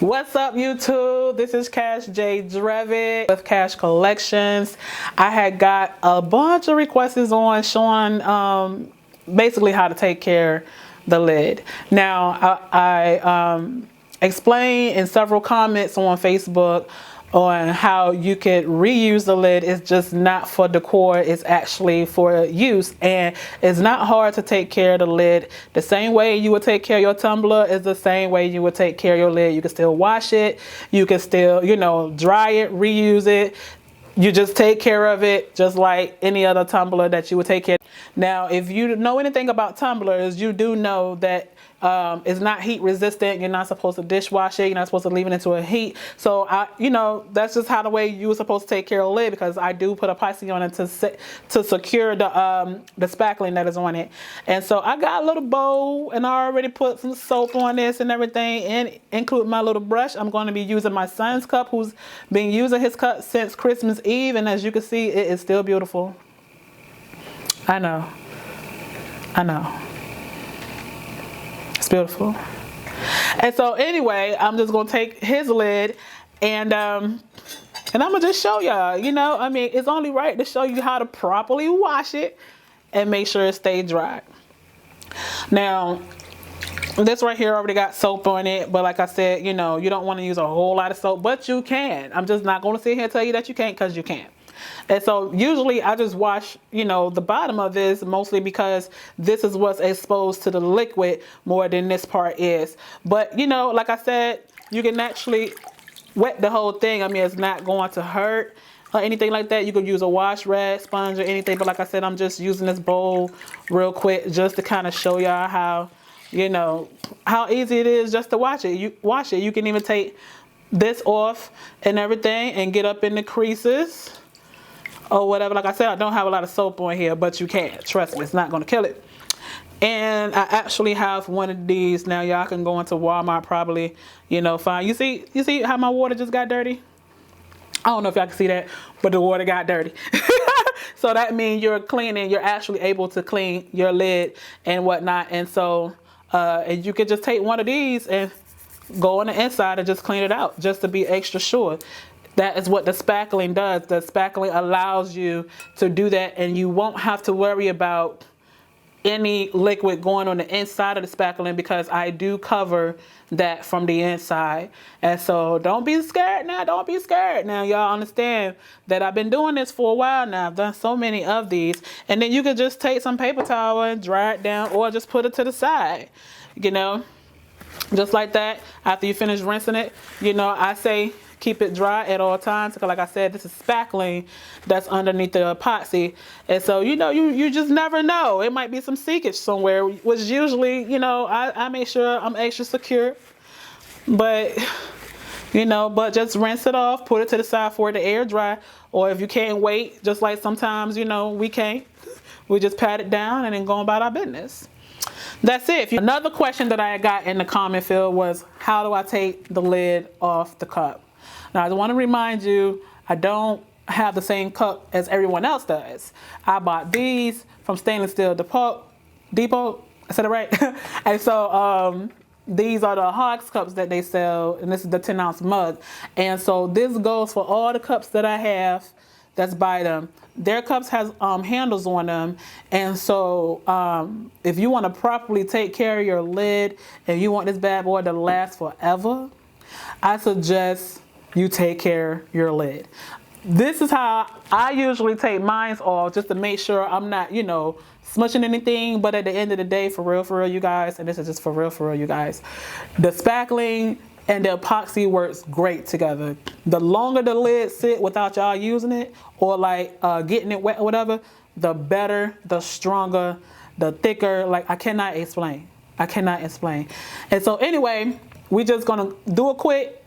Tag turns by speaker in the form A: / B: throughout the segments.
A: What's up, YouTube? This is Kash J. Drevitt with Kash Collections. I had got a bunch of requests on showing basically how to take care of the lid. Now, I explained in several comments on Facebook on how you could reuse the lid. It's just not for decor, it's actually for use, and it's not hard to take care of the lid. The same way you would take care of your tumbler is the same way you would take care of your lid. You can still wash it, you can still, dry it, reuse it. You just take care of it just like any other tumbler that you would take care of. Now, if you know anything about tumblers, you do know that it's not heat resistant. You're not supposed to dishwash it. You're not supposed to leave it into a heat. So, that's just how the way you were supposed to take care of the lid, because I do put epoxy on it to secure the spackling that is on it. And so I got a little bowl, and I already put some soap on this and everything, and include my little brush. I'm going to be using my son's cup, who's been using his cup since Christmas Eve, and as you can see, it is still beautiful. I know. It's beautiful. And so anyway, I'm just gonna take his lid and I'm gonna just show y'all, it's only right to show you how to properly wash it and make sure it stays dry. Now, this right here already got soap on it, but like I said, you don't want to use a whole lot of soap, but you can. I'm just not gonna sit here and tell you that you can't, because you can't. And so usually I just wash, the bottom of this, mostly because this is what's exposed to the liquid more than this part is. But, like I said, you can actually wet the whole thing. I mean, it's not going to hurt or anything like that. You could use a wash rag, sponge, or anything. But like I said, I'm just using this bowl real quick just to kind of show y'all how, how easy it is just to wash it. You can even take this off and everything and get up in the creases or whatever. Like I said, I don't have a lot of soap on here, but you can. Trust me, it's not going to kill it. And I actually have one of these. Now y'all can go into Walmart probably, find. You see how my water just got dirty? I don't know if y'all can see that, but the water got dirty. So that means you're actually able to clean your lid and whatnot. And so and you could just take one of these and go on the inside and just clean it out, just to be extra sure. That is what the spackling does. The spackling allows you to do that, and you won't have to worry about any liquid going on the inside of the spackling, because I do cover that from the inside. And so don't be scared now. Don't be scared now. Y'all understand that I've been doing this for a while now. I've done so many of these. And then you could just take some paper towel and dry it down, or just put it to the side, just like that. After you finish rinsing it, I say keep it dry at all times, because like I said, this is spackling that's underneath the epoxy. And so, you just never know. It might be some seepage somewhere, which usually, I make sure I'm extra secure. But, but just rinse it off, put it to the side for it to air dry. Or if you can't wait, just like sometimes, we can't, we just pat it down and then go about our business. That's it. Another question that I got in the comment field was, how do I take the lid off the cup? Now, I want to remind you, I don't have the same cup as everyone else does. I bought these from Stainless Steel Depot. I said it right? And so these are the HOGG cups that they sell, and this is the 10-ounce mug. And so this goes for all the cups that I have that's by them. Their cups has handles on them, and so if you want to properly take care of your lid and you want this bad boy to last forever, I suggest you take care of your lid. This is how I usually take mine off, just to make sure I'm not, smushing anything. But at the end of the day, for real, you guys, and this is just for real, you guys, the spackling and the epoxy works great together. The longer the lid sit without y'all using it, or like getting it wet or whatever, the better, the stronger, the thicker. Like, I cannot explain. And so anyway, we just gonna do a quick,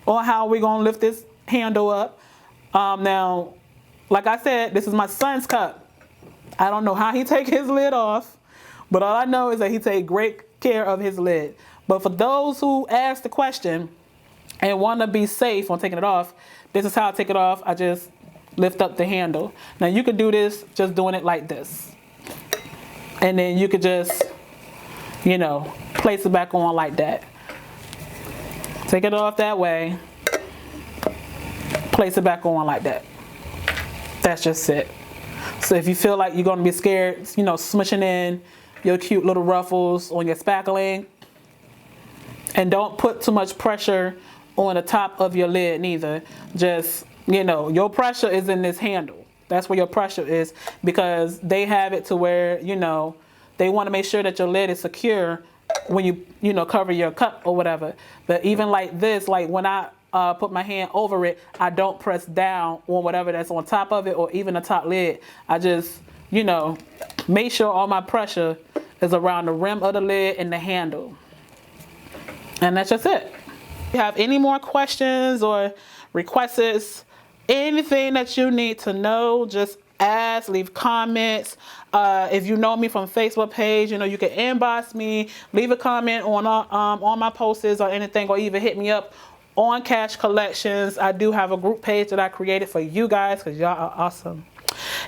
A: on how we're gonna lift this handle up. Now, like I said, this is my son's cup. I don't know how he take his lid off, but all I know is that he take great care of his lid. But for those who ask the question and want to be safe on taking it off, this is how I take it off. I just lift up the handle. Now you could do this just doing it like this. And then you could just, place it back on like that. Take it off that way. Place it back on like that. That's just it. So if you feel like you're going to be scared, you know, smooshing in your cute little ruffles on your spackling, and don't put too much pressure on the top of your lid neither. Just, you know, your pressure is in this handle. That's where your pressure is, because they have it to where, you know, they want to make sure that your lid is secure when you know, cover your cup or whatever. But even like this, like when I put my hand over it, I don't press down on whatever that's on top of it or even the top lid. I just, you know, make sure all my pressure is around the rim of the lid and the handle. And that's just it. If you have any more questions or requests, anything that you need to know, just ask, leave comments. If you know me from Facebook page, you know, you can inbox me, leave a comment on my posts or anything, or even hit me up on Kash Collections. I do have a group page that I created for you guys because y'all are awesome.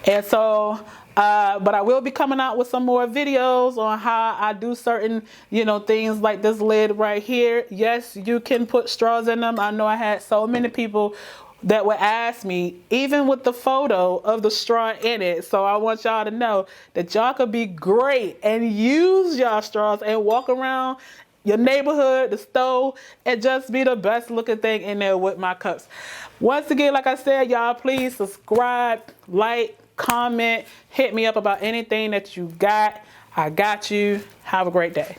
A: And so, but I will be coming out with some more videos on how I do certain, you know, things like this lid right here. Yes, you can put straws in them. I know I had so many people that would ask me, even with the photo of the straw in it. So I want y'all to know that y'all could be great and use y'all straws and walk around your neighborhood, the stove, and just be the best looking thing in there with my cups. Once again, like I said, y'all, please subscribe, like, comment, hit me up about anything that you got. I got you. Have a great day.